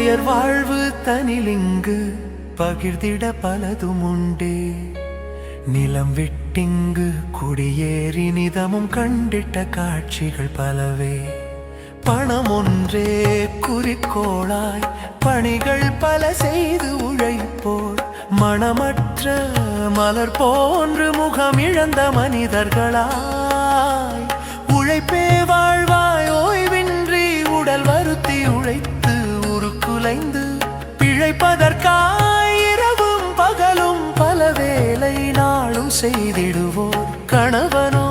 புலம்பெயர் வாழ்வு தனிலிங்கு பகிர்ந்திட பலதும் உண்டே. நிலம் விட்டிங்கு குடியேறி நிதமும் கண்டிட்ட காட்சிகள் பலவே. பணம் ஒன்றே குறிக்கோளாய் பணிகள் பல செய்து உழைப்போர் மனமற்ற மலர் போன்று முகம் இழந்த மனிதர்களாய். உழைப்பே வாழ்வாய் ஓய்வின்றி உடல் வருத்தி உழைத்து உருக்குலைந்து பிழைப்பதற்காய் இரவும் பகலும் பல வேலை நாளும் செய்திடுவோர். கணவனோ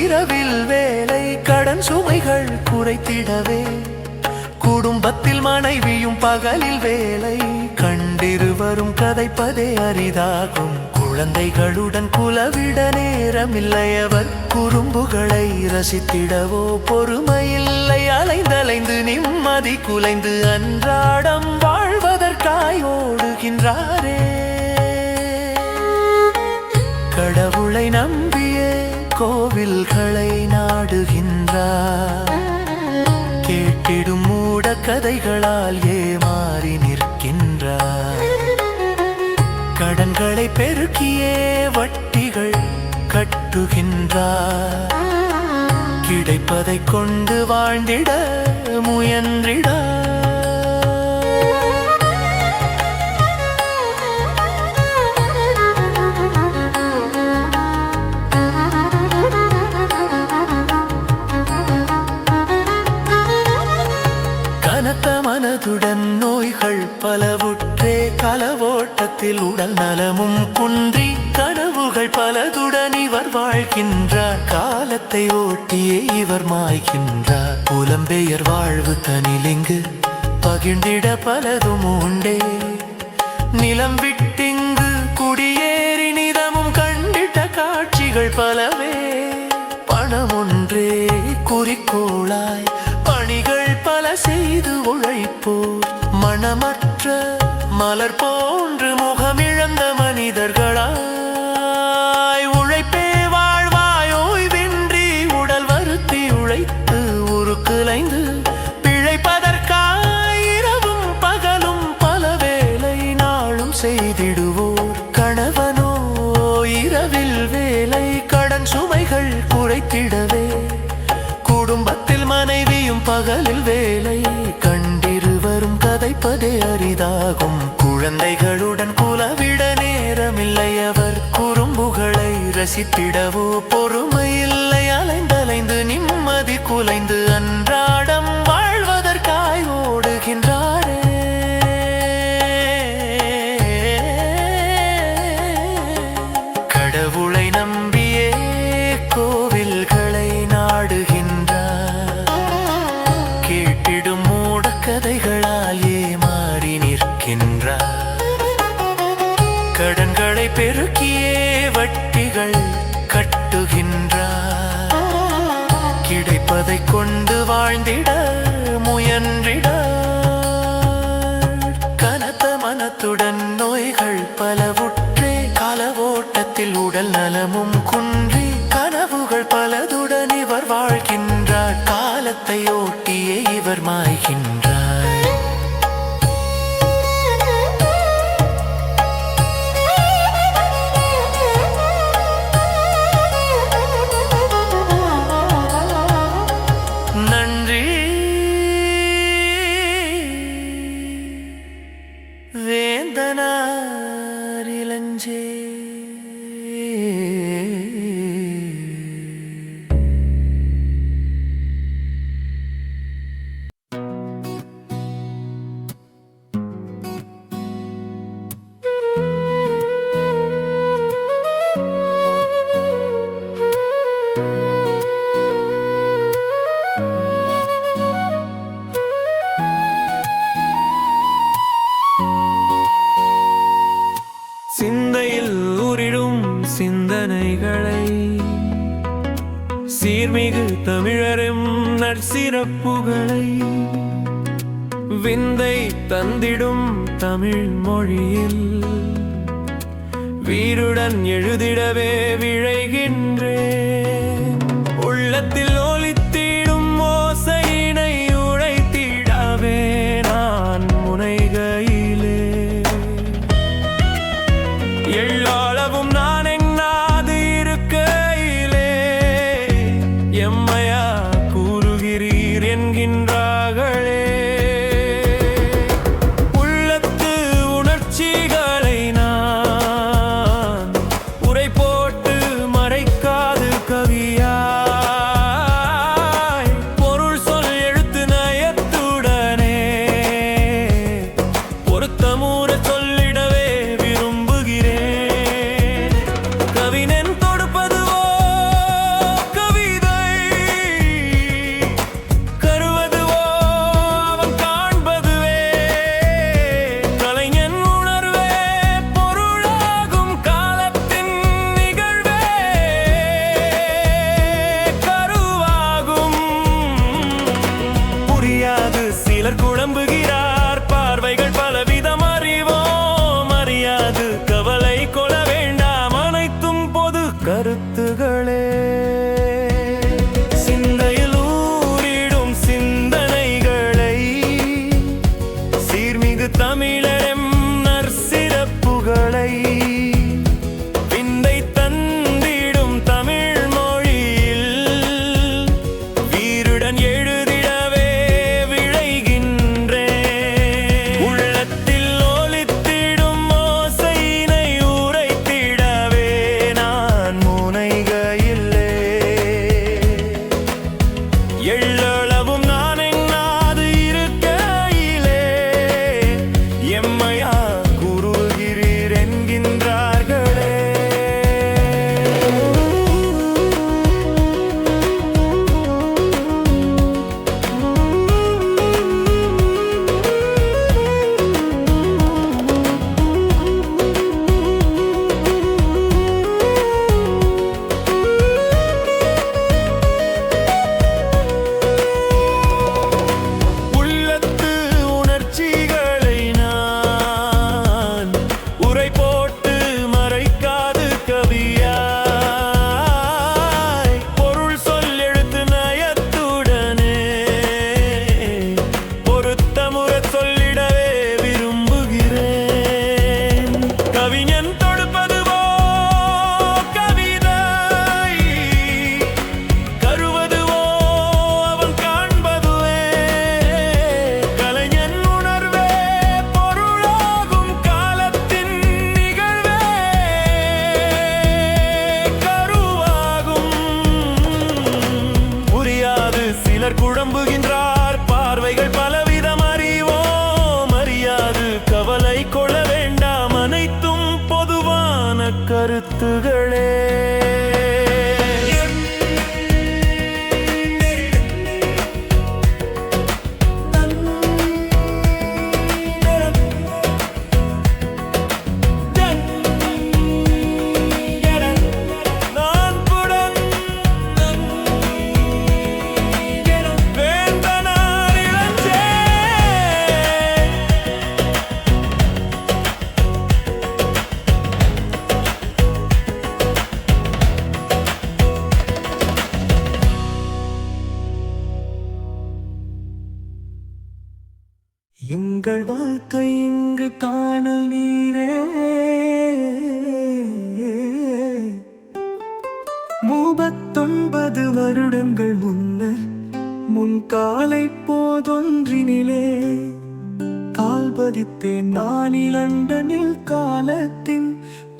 இரவில் வேலை கடன் சுமைகள் குறைத்திடவே. குடும்பத்தில் மனைவியும் பகலில் வேலை கண்டிருவரும் கதைப்பதே அரிதாகும். குழந்தைகளுடன் குலவிட நேரமில்லையவர் குறும்புகளை ரசித்திடவோ பொறுமையில்லை. அலைந்தலைந்து நிம்மதி குலைந்து அன்றாடம் வாழ்வதற்காய் ஓடுகின்றாரே. கடவுளை நம்பியே கோவில்களை நாடுகின்றார். கேட்டிடும் மூட கதைகளால் ஏமாறி நிற்கின்றார். கடன்களை பெருக்கியே வட்டிகள் கட்டுகின்றார். கிடைப்பதை கொண்டு வாழ்ந்திட முயன்றிட. கனத்த மனதுடன் நோய்கள் பலவுற்றே கலவோட்டத்தில் உடல் நலமும் குன்றி கனவுகள் பலதுடன் இவர் வாழ்கின்றார். காலத்தை ஓட்டியே இவர் மாய்கின்றார். புலம்பெயர் வாழ்வு தனிலிங்கு பகிர்ந்திட பலதும் உண்டே. நிலம் விட்டிங்கு குடியேறி நிதமும் கண்டிட்ட காட்சிகள் பலவே. பணம் ஒன்றே குறிக்கோளாய் பணிகள் பல செய்து உழைப்போர் மனமற்ற மலர் போன்று முகமிழந்த மனிதர்களாய். உழைப்பே வாழ்வாய் ஓய்வின்றி உடல் வருத்தி உழைத்து உருக்குலைந்து பிழைப்பதற்காய் இரவும் பகலும் பல வேலை நாளும் செய்திடுவோர். கணவனோ இரவில் வேலை கடன் சுமைகள் குறைத்திடவே. குடும்பத்தில் மனைவியும் பகலில் வேலை கண்டிருவரும் கதைப்பதே அரிதாகும். குழந்தைகளுடன் குலவிட நேரமில்லையவர் குறும்புகளை ரசித்திடவோ பொறுமையில்லை. அலைந்தலைந்து நிம்மதி குலைந்து அன்றாடம் வாழ்வதற்காய் ஓடுகின்றாரே. கடவுளை நம்பியே கோவில்களை நாடுகின்றார். கேட்டிடும் மூட கதைகளால் ஏமாறி நிற்கின்றார். கடன்களை பெருக்கியே வட்டிகள் கட்டுகின்றார். கிடைப்பதை கொண்டு வாழ்ந்திட முயன்றிட. கனத்த மனத்துடன் நோய்கள் பலவுற்றே காலவோட்டத்தில் உடல் நலமும் குன்றி கனவுகள் பலதுடன் இவர் வாழ்கின்றார். காலத்தை ஓட்டியே இவர் மாய்கின்றார். நன்றி வேந்தனாரிலஞ்சே. சிந்தையில் ஊரிடும் சிந்தனைகளை சீர்மிகு தமிழரும் நற்சிறப்புகளை விந்தை தந்திடும் தமிழ் மொழியில் வீருடன் எழுதிடவே விழைகின்றேன். உள்ளத்தில் ஒலித்திடும் ஓசையினை உழைத்திடவே நான் கருத்துகளே. எங்கள் வாழ்க்கை இங்கு காணல் நீரே. 39 வருடங்கள் முன்னர் முன்காலை போதொன்றினிலே கால்பதித்தேன் நான் லண்டனில். காலத்தின்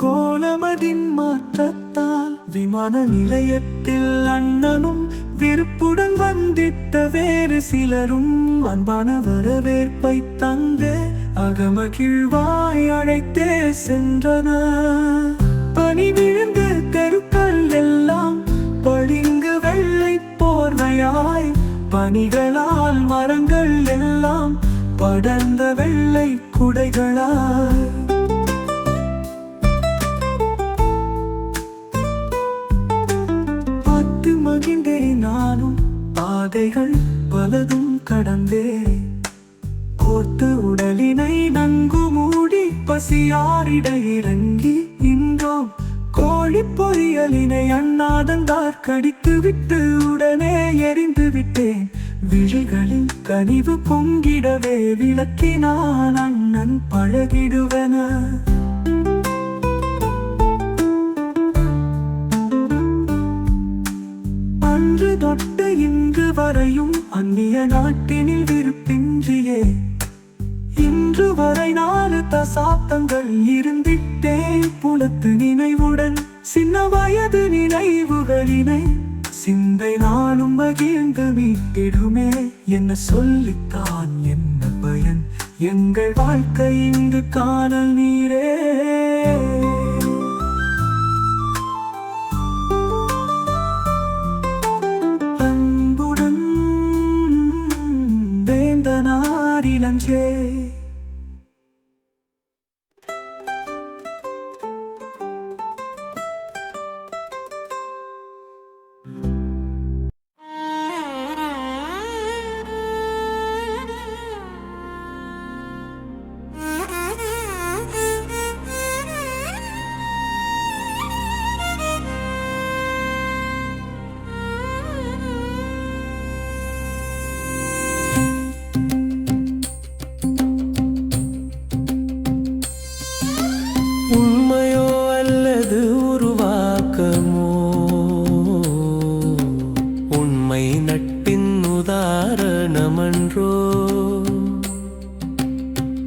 கோலமதின் மாற்றத்தால் விமான நிலையத்தில் அண்ணனும் விருப்புடன் வந்திட்ட வேறு சிலரும் அன்பான வரவேற்பை தந்து அகமகிழ்வாய் அழைத்தே சென்றனர். பனி விழுந்து தெருக்கள் எல்லாம் பளிங்கு வெள்ளை போர்வையாய், பனிகளால் மரங்கள் எல்லாம் படர்ந்த வெள்ளை குடைகளாய். பார்த்து மகிழ்ந்தே நானும் பாதைகள் பலதும் கடந்தே. கோர்த்து உடலினை நன்கு மூடி பசியாரிட இறங்கி இன்றோம். கோழி பொரியலினை அண்ணாதந்தார் கடித்து விட்டு உடனே எரிந்து விட்டேன். விழிகளில் கனிவு பொங்கிடவே விளக்கினான் அண்ணன் பழகிடுவன. அன்று தொட்டு இன்று வரையும் அந்நிய நாட்டினில் விருப்பின்றியே இன்று வரை 4 தசாப்தங்கள் இருந்திட்டேன். புலத்து நினைவுடன் சின்ன வயது நினைவுகளினை சிந்தை நானும் மகிழ்ந்து மீட்டிடுமே. என்ன சொல்லித்தான் என்ன பயன், எங்கள் வாழ்க்கை இங்கு காணல் நீரே. அன்புடன் வேந்தனார் இளஞ்சே. உண்மையோ அல்லது உருவாக்கமோ, உண்மை நட்பின் உதாரணமன்றோ.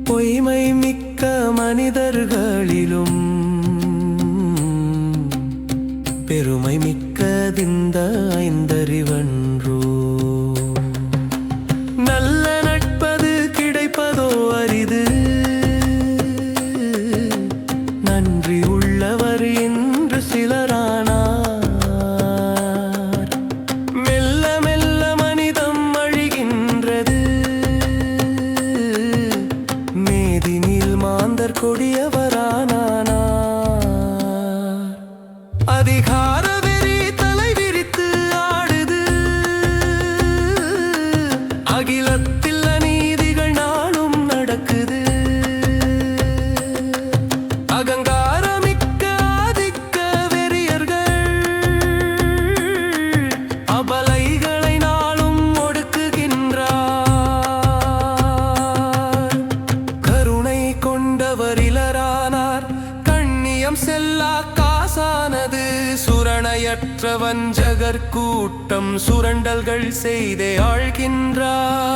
பொய்மை மிக்க மனிதர்களிலும் பெருமை மிக்கதிந்த 5 அறிவன்றோ. நல்ல நட்பது கிடைப்பதோ அரிது, நன்றி உள்ளவர் என்று சிலரானார். மெல்ல மெல்ல மனிதம் அழிகின்றது, மேதினில் மாந்தர் கொடியவரானார். அதிகார வெறி தலை விரித்து ஆடுது, அகிலத்தில் அநீதிகள் நாளும் நடக்குது. அகங்காரமிக்க ஆதிக்க வெறியர்கள் அபலைகளை நாளும் ஒடுக்குகின்றார். கருணை கொண்டவர் இலரானார், கண்ணியம் செல்லா காசானது. சுரணையற்ற வஞ்சகர் கூட்டம் சுரண்டல்கள் செய்தே ஆழ்கின்றார்.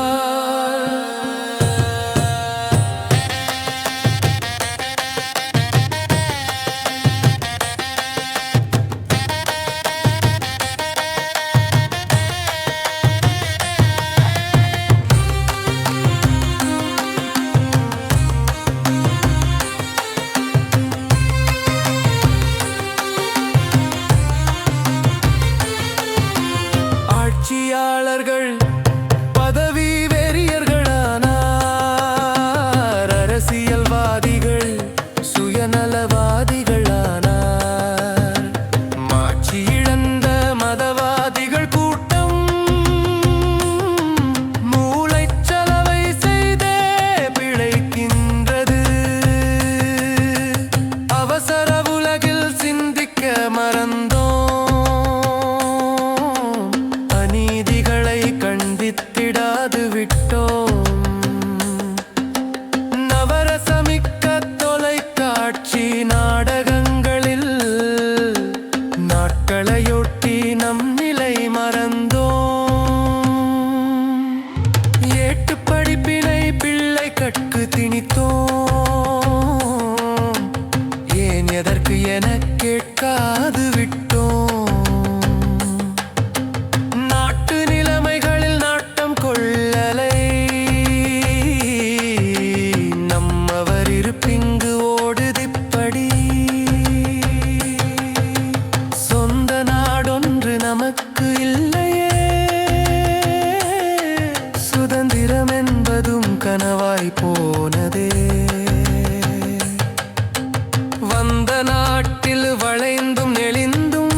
ஆட்சியாளர்கள் பதவி வெறியர்களானார். அரசியல்வாதிகள் சுயநலவாதிகளானார். மாட்சி இழந்த மதவாதிகள் கூட்டம் மூளைச்சலவை செய்தே பிழைக்கின்றது. அவசர உலகில் சிந்திக்க மறந்தோம், அநீதிகளை கண்டித்திடாது விட்டோம். நவரசமிக்க தொலைக்காட்சி நாடகங்களில் நாட்களையொட்டி நம் நிலை மறந்தோம். ஏட்டு படிப்பினை பிள்ளை கற்கு திணித்தோம், ஏன் எதற்கு என கேட்காது விட்டோம். நாட்டு நிலைமைகளில் நாட்டம் கொள்ளலை, நம்மவர் இருப்பிங்கு ஓடுதிப்படி. சொந்த நாடொன்று நமக்கு இல்லையே, சுதந்திரம் என்பதும் கனவாய் போனதே. வந்த நாட்டில் வளைந்தும் நெளிந்தும்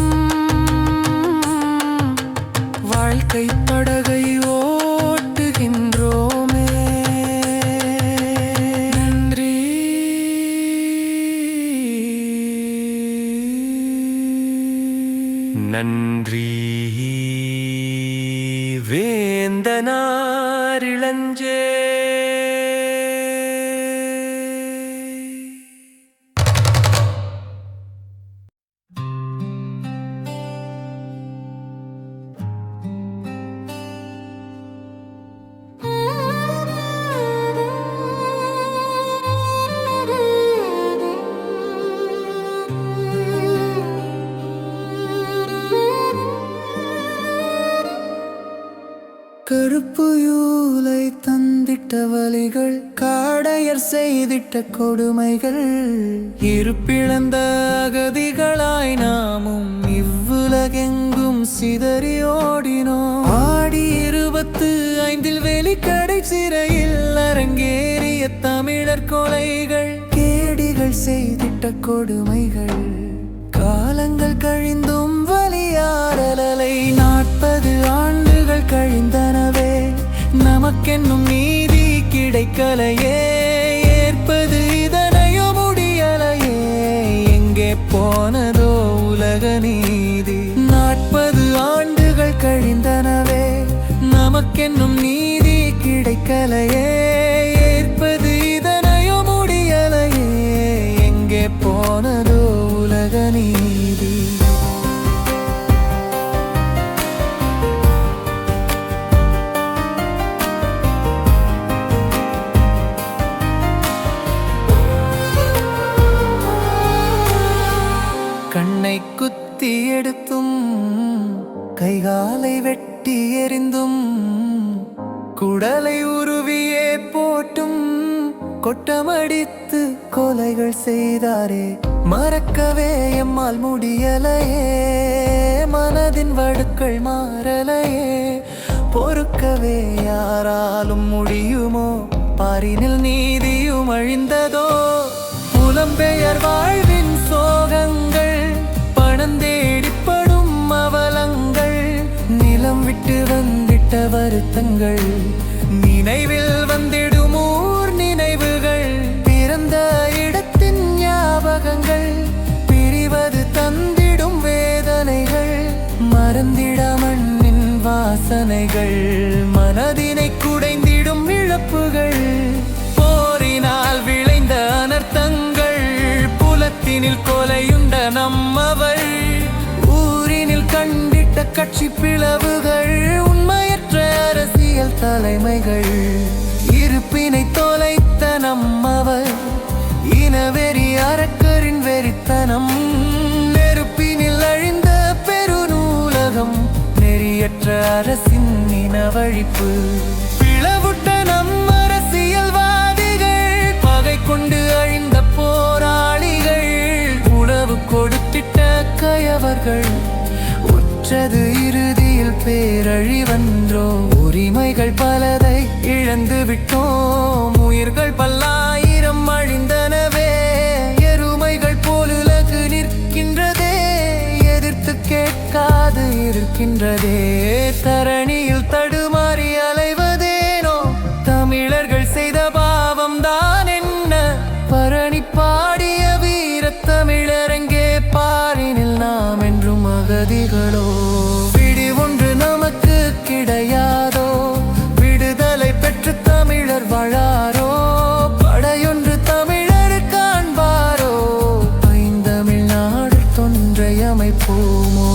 வாழ்க்கை படகை ஓட்டுகின்றோமே. நன்றி. நன்றி வேந்தனார் இளஞ்சே. கருப்பு யூலை தந்திட்ட வலிகள், காடையர் செய்திட்ட கொடுமைகள், இருப்பிழந்த அகதிகளாய் நாமும் இவ்வுலகெங்கும் சிதறி ஓடினோம். ஆடி 25 வெளிக்கடை சிறையில் அரங்கேறிய தமிழர் கொலைகள், கேடிகள் செய்திட்ட கொடுமைகள், காலங்கள் கழிந்தும் வலியாரலை 40 ஆண்டுகள் கழிந்தனவே, நமக்கென்னும் நீதி கிடைக்கலையே. ஏற்பது இதனையோ முடியலையே, எங்கே போனதோ உலக நீதி. 40 ஆண்டுகள் கழிந்தனவே, நமக்கென்னும் நீதி கிடைக்கலையே. ஏற்பது இதனையோ முடியலையே, எங்கே போனதோ உலக நீதி. கண்ணை குத்தி எடுத்தும் கைகாலை வெட்டி எறிந்தும் குடலை உருவியே போட்டும் கொட்டமடித்து கொலைகள் செய்தாரே. மறக்கவே எம்மால் முடியலையே, மனதின் வடுக்கள் மாறலையே. பொறுக்கவே யாராலும் முடியுமோ, பாரினில் நீதியும் அழிந்ததோ. புலம்பெயர் வாழ்வின் சோகங்கள், பணந்தேடிப்படும் அவலங்கள், நிலம் விட்டு வந்திட்ட வருத்தங்கள், நினைவில் வந்திடும் ஊர் நினைவுகள், பிறந்த இடத்தின் ஞாபகங்கள், பிரிவது தந்திடும் வேதனைகள், மறந்திட மண்ணின் வாசனைகள், மனதினை குடைந்திடும் இழப்புகள், போரினால் விளைந்த அனர்த்தங்கள், புலத்தினில் கொலையுண்ட நம்மவள், ஊரினில் கண்டிட்ட கட்சி பிளவுகள், உண்மையற்ற அரசியல் தலைமைகள், இருப்பினை தொலைத்த நம்மவள், இனவெறி அரக்கரின் வெறித்தனம், நெருப்பினில் அழிந்த பெருநூலகம், நெறியற்ற அரசின் இனவழிப்பு, பிளவுட்ட நம் அரசியல்வாதிகள், பகை கொண்டு அழிந்த போராளிகள், உணவு கொடுத்திட்ட கயவர்கள், உற்றது இறுதியில் தமிழில் பேரழிவன்றோ. உரிமைகள் பலதை இழந்து விட்டோம், உயிர்கள் பல்லாயிரம் அழிந்தனவே. எருமைகள் போல் உலகு நிற்கின்றதே, எதிர்த்து கேட்காது இருக்கின்றதே. தரணியில் தடுமாறி அலைவதேனோ, தமிழர்கள் செய்த பாவம் தான் என்ன? பரணி பாடிய வீரத் தமிழரங்கே பாரினில் நாம் என்றும் அகதிகளோ. விடி ஒன்று நமக்கு கிடையாதோ, விடுதலை பெற்று தமிழர் வாழாரோ. படையொன்று தமிழர் காண்பாரோ, ஐந்தமிழ்நாடு தொன்றை அமைப்போமோ.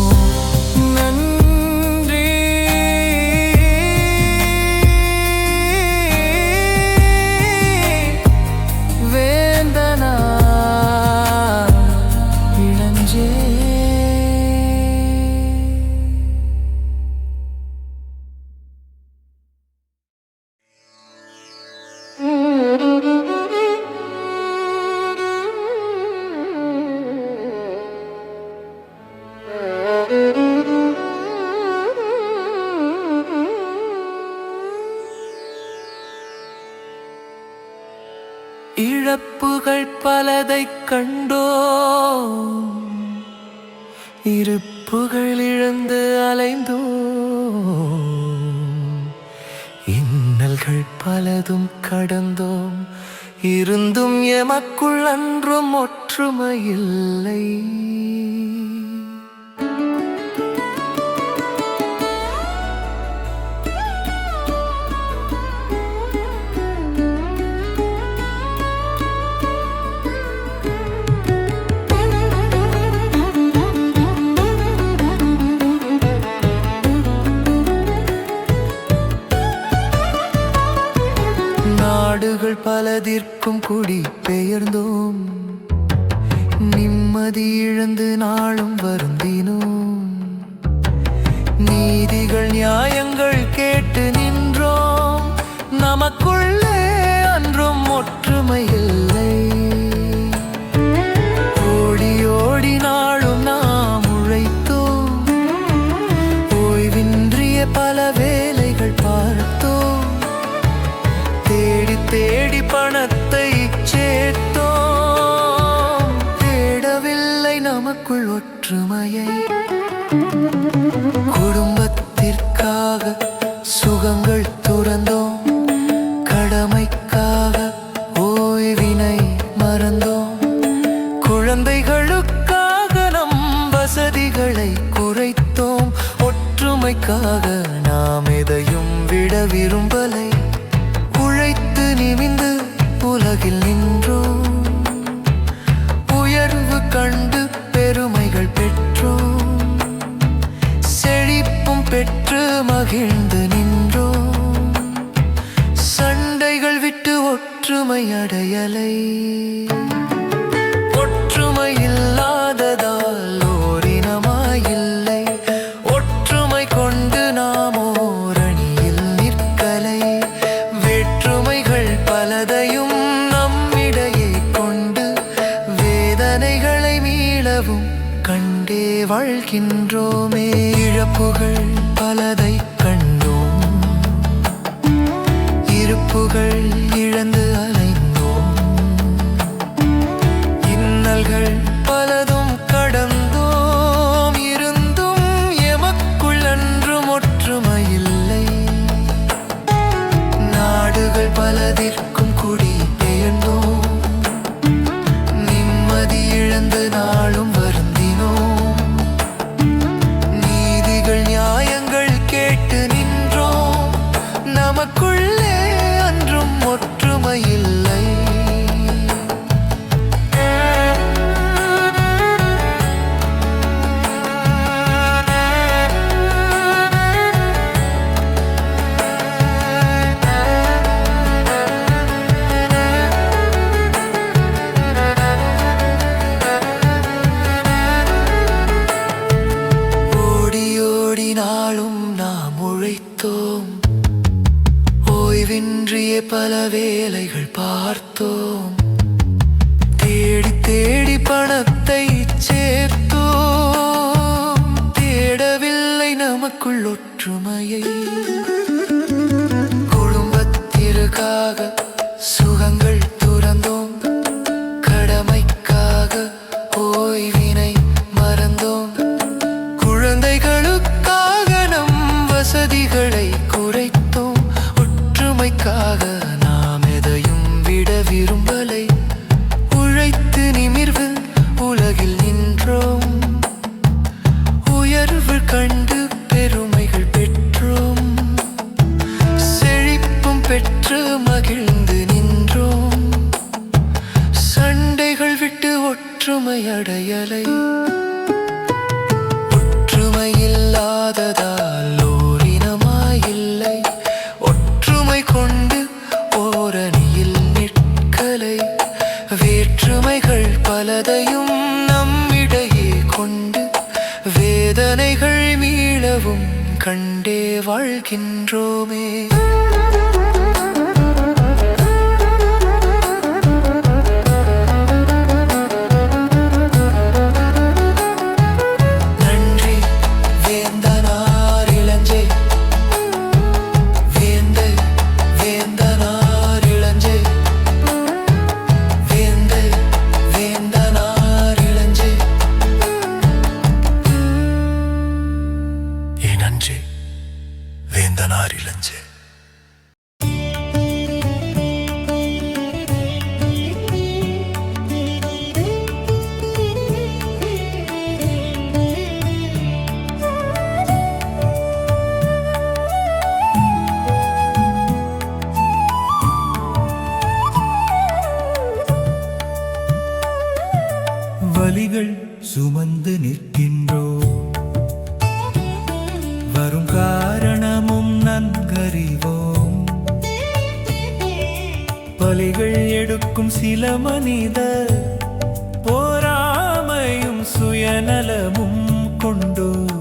இழப்புகள் பலதை கண்டோம், இருப்புகள் இழந்து அலைந்தோம். இன்னல்கள் பலதும் கடந்தோம், இருந்தும் எமக்குள் அன்றும் ஒற்றுமையில்லை. நாடுகள் பலதிற்கும் குடி பெயர்ந்தோம், நிம்மதி இழந்து நாளும் வருந்தினோம். நீதிகள் நியாயங்கள் கேட்டு நின்றோம், நமக்குள்ளே அன்றும் ஒற்றுமை இல்லை. ஓடி ஓடி நாளும் நாம் உழைத்தோம், ஓய்வின்றிய பல வேலைகள் பார்த்தோம். தேடி தேடி பணத்தை சேர்த்தோம், தேடவில்லை நமக்குள் ஒற்றுமையை. குடும்பத்திற்காக சுகங்கள் துறந்தோம், கடமைக்காக ஓய்வினை மறந்தோம். குழந்தைகளுக்காக நம் வசதிகளை குறைத்தோம், ஒற்றுமைக்காக நாம் எதையும் விட விரும்பலை. உழைத்து நிமிந்து உலகில் நின்றோம், உயர்வு கண்டு பெருமைகள் பெற்றோம். செழிப்பும் பெற்று மகிழ்ந்து நின்றோம், சண்டைகள் விட்டு ஒற்றுமை அடையலை. ஒற்றுமை இல்லாததால் ஓரினமாயில்லை, ஒற்றுமை கொண்டு நாம் ஓரணியில் நிற்கலை. வேற்றுமைகள் பலதையும் நம்மிடையே கொண்டு வேதனைகளை மீளவும் கண்டே வாழ்கின்றோமே. இழப்புகள் பலதை கண்டோம், இருப்புகள் இழந்து அலைந்தோம். இன்னல்கள் பலதும் கடந்தோம், இருந்தும் எமக்குள் அன்றும் ஒற்றுமையில்லை. நாடுகள் பலதிற்கும் குடி பெயர்ந்தோம், நிம்மதி இழந்து நாளும் வருந்தினோம். நீதிகள் நியாயங்கள் கேட்டு நின்றோம், நமக்குள்ளே அன்றும் ஒற்றுமையில்லை. நாளும் நாம் உழைத்தோம், ஓய்வின்றிய பல வேலைகள் பார்த்தோம். தேடி தேடி பணத்தை சேர்த்தோம், தேடவில்லை நமக்கு மனதுக்குள் ஒற்றுமையை. குடும்பத்திற்காக சுகங்கள் துறந்தோம், கடமைக்காக ஓய்வினை மறந்தோம். குழந்தைகளுக்காக நம் வசதிகளை குறைத்தோம். ஒற்றுமைக்காக நாம் எதையும் விட விரும்பலை. உழைத்து நிமிர்வு உலகில் நின்றோம். உயர்வு கண்டு பெருமைகள் பெற்றோம். செழிப்பும் பெற்று மகிழ்ந்து நின்றோம். சண்டைகள் விட்டு ஒற்றுமை அடையலை. ஒற்றுமை இல்லாததால் ஓரினமாயில்லை. ஒற்றுமை கொண்டு ஓரணியில் நிற்கலை. வேற்றுமைகள் பலதையும் நம்மிடையே கொண்டு வேதனைகள் மீளவும் கண்டே வாழ்கின்றோமே. நன்றி வேந்தனார் இளஞ்சே. வேந்தை வேந்தனார் இளஞ்சே. வேந்தை வேந்தனார் இளஞ்சே. நன்றி வேந்தனார் இளஞ்சே. வலிகள் சுமந்து நிற்கின்றோம், வரும் காரணமும் நன்கறிவோம். பலிகள் எடுக்கும் சில மனிதர் போராமையும் சுயநலமும் கொண்டோர்.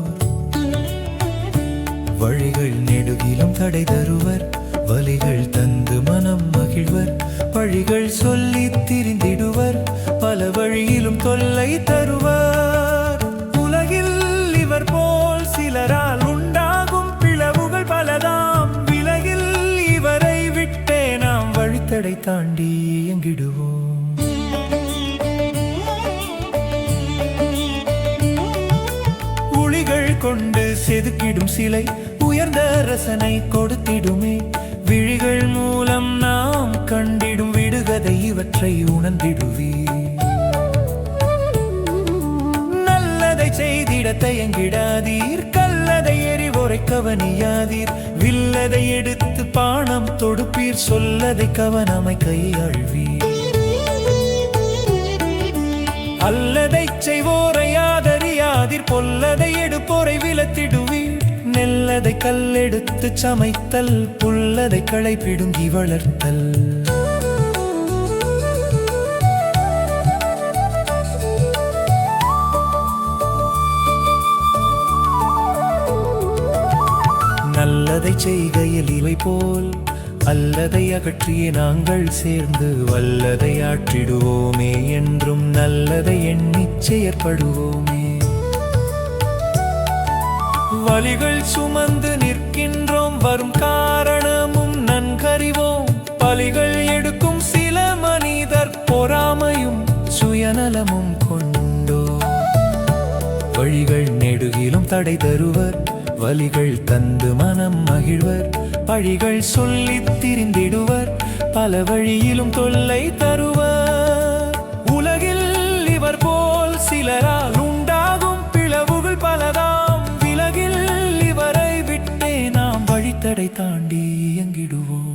வழிகள் நெடுகிலும் தடை தருவர், வலிகள் தந்து மனம் மகிழ்வர். பழிகள் சொல்லி திரிந்திடுவர், பல வழியிலும் தொல்லை தருவர். உலகில் இவர் போல் சிலரால் உண்டாகும் பிளவுகள் பலதாம். விலகில் இவரை விட்டே நாம் வழித்தடை தாண்டி இயங்கிடுவோம். உளிகள் கொண்டு செதுக்கிடும் சிலை உயர்ந்த ரசனை கொடுத்திடுமே. விழிகள் மூலம் நாம் கண்டிடும் விடுகதை இவற்றை உணர்ந்திடுவே. நல்லதை செய்திட தயங்கிடாதீர், கல்லதை எரிவோரை கவனியாதீர். வில்லதை எடுத்து பானம் தொடுப்பீர், சொல்லதை கவனமை கையாழ்வீர். அல்லதை செய்வோரை ஆதரியாதீர், பொல்லதை எடுப்போரை விலத்திடுவீர். நெல்லதை கல்லெடுத்து சமைத்தல், புல்லதை களை பிடுங்கி வளர்த்தல். நல்லதை செய்கையில் இவை போல் அல்லதை அகற்றியே நாங்கள் சேர்ந்து வல்லதை ஆற்றிடுவோமே. என்றும் நல்லதை எண்ணிச் செயற்படுவோமே. வலிகள் சுமந்து நிற்கின்றோம், வரும் காரணமும் நன்கறிவோம். பலிகள் எடுக்கும் சில மனிதர் பொறாமையும் சுயநலமும் கொண்டோ. வழிகள் நெடுகிலும் தடை தருவர், வலிகள் தந்து மனம் மகிழ்வர். பழிகள் சொல்லித் திரிந்திடுவர், பல வழியிலும் தொல்லை தருவர். உலகில் இவர் போல் சிலரால் உண்டாகும் பிளவுகள் பலதாம். விலகில் இவரை விட்டே நாம் வழித்தடை தாண்டி இயங்கிடுவோம்.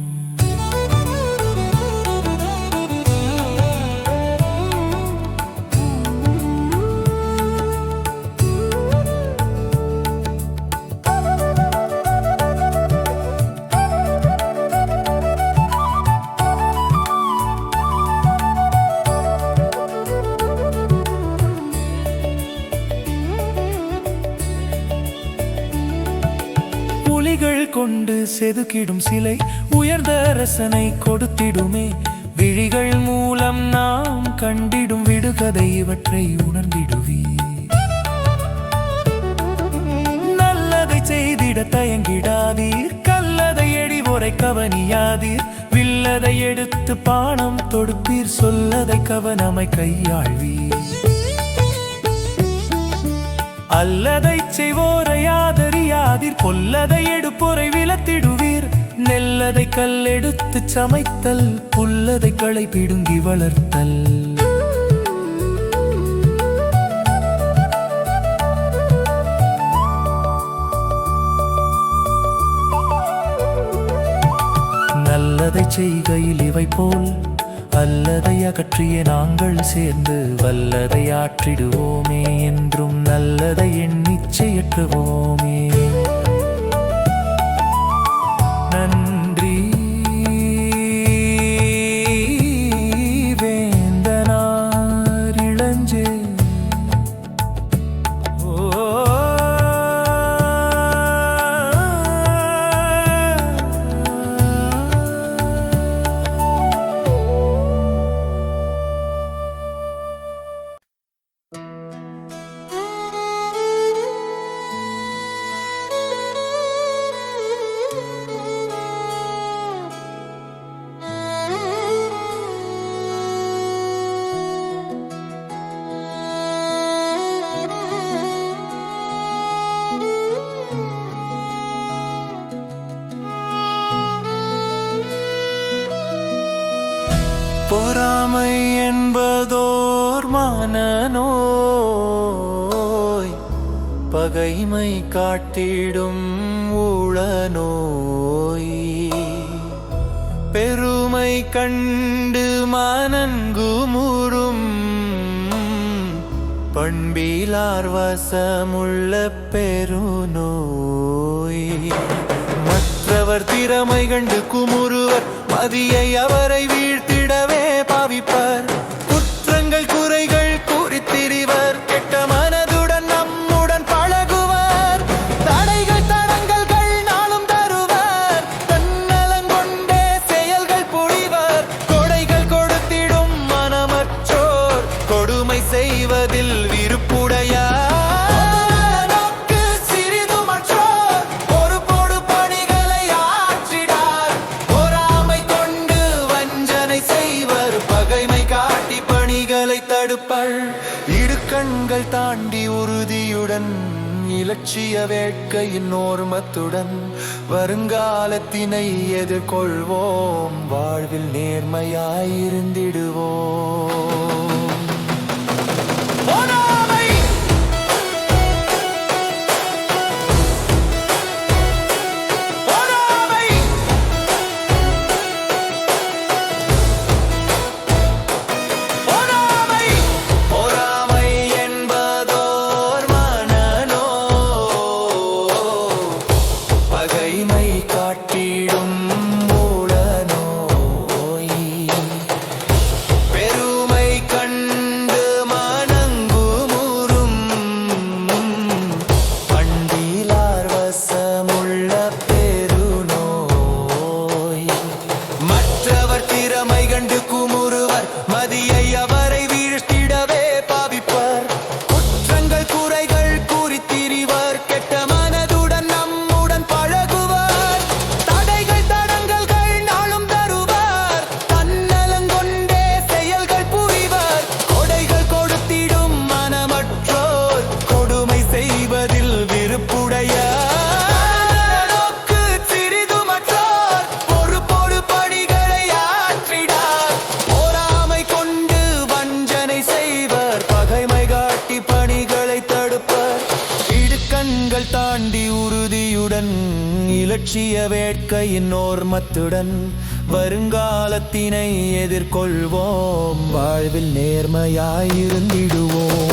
புலிகள் கொண்டு செதுக்கிடும் சிலை உயர்ந்த ரசனை கொடுத்திடுமே. விழிகள் மூலம் நாம் கண்டிடும் விடுகதை இவற்றை உணர்ந்திடுவே. நல்லதை செய்த செய்திட தயங்கிடாதீர், கல்லதை எடி உரை கவனியாதீர், வில்லதை எடுத்து பானம் தொடுப்பீர், சொல்லதை கவனமை கையாள்வீர். அல்லதை செய்வோரை ஆதரியாதீர், கொல்லதை எடுப்போரை விலத்திடுவீர், நெல்லதை கல்லெடுத்து சமைத்தல், புல்லதை களை பிடுங்கி வளர்த்தல். நல்லதை செய்கையில் இவை போல் அல்லதை அகற்றிய நாங்கள் சேர்ந்து வல்லதை ஆற்றிடுவோமே, என்றும் நல்லதை எண்ணிச் செயற்றுவோமே. நன்றி வேந்தனார் இளஞ்சே. பொறாமை என்பதோர் மனநோய், பகைமை காட்டிடும் ஊழநோய், பெருமை கண்டு மனங்குமுறும் பண்பிலார் வசமுள்ள பெருநோய். மற்றவர் திறமை கண்டு குமுறுவர், மதியை அவரை வீழ்த்திடவே பாவிப்பர், குற்றங்கள் குறைகள் கூறித்திரிவர், கெட்ட மனதுடன் நம்முடன் பழகுவர், தடைகள் தடங்கல்கள் நாளும் தருவர், தன்னலங்கொண்டே செயல்கள் புரிவர், கொடைகள் கொடுத்திடும் மனமற்றோர், கொடுமை செய்வதில் விருப்புடையார், இடுக்கண்கள் தாண்டி உறுதியுடன் இலட்சிய வேட்கையின் ஓர்மத்துடன் வருங்காலத்தினை எதிர்கொள்வோம், வாழ்வில் நேர்மையாயிருந்திடுவோம். தாண்டி உறுதியுடன் இலட்சிய வேட்கையின் ஓர்மத்துடன் வருங்காலத்தினை எதிர்கொள்வோம், வாழ்வில் நேர்மையாயிருந்திடுவோம்.